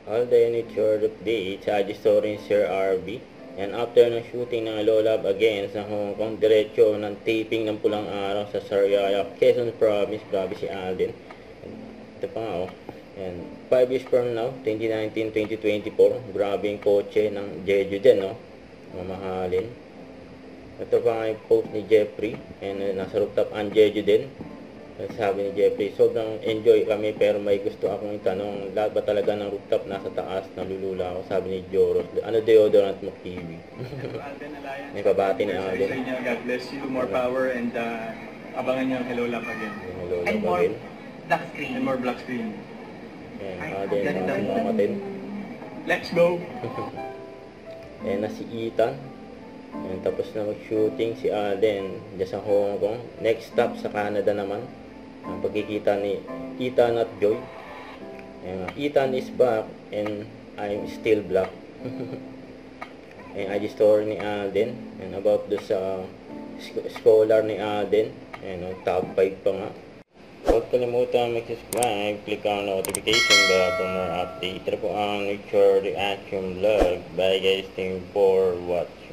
All the nature updates, I just saw rin Sir RB. And after ng shooting ng Lolab again sa Hong Kong, diretso ng taping ng Pulang Araw sa Sariaya, Quezon Province. Grabe si Alden. Ito pa nga oh. And 5 years from now, 2019-2024, grabe yung kotse ng Jeju din, no? Mamahalin. Ito pa nga yung post ni Jeffrey. And nasa rooftop ang Jeju din. Sabi ni Jeffrey, sobrang enjoy kami pero may gusto akong itanong, lahat ba talaga ng rooftop nasa taas, nalulula ako? Sabi ni Joros, ano deodorant mo, Kiwi? May pabati ni Alden. God bless you, more power, and abangan niyo ang Hello Love again. Hello, And more black screen. And more black screen. Ayan, Alden, mamatin. Let's go! Ayan na si Ethan. Ayan, tapos na mag-shooting si Alden dyan sa Hong Kong. Next stop sa Canada naman. Ang pagkikita ni Ethan at Joy. Ayan, Ethan is back and I'm still black. Ayan, IG story ni Alden. And about do sa scholar ni Alden. Ayan, top 5 pa nga. Huwag kalimutan mag-subscribe, click ang notification bell for more update. Ito po ang Nature Reaction Vlog. Bye guys, thank you for watching.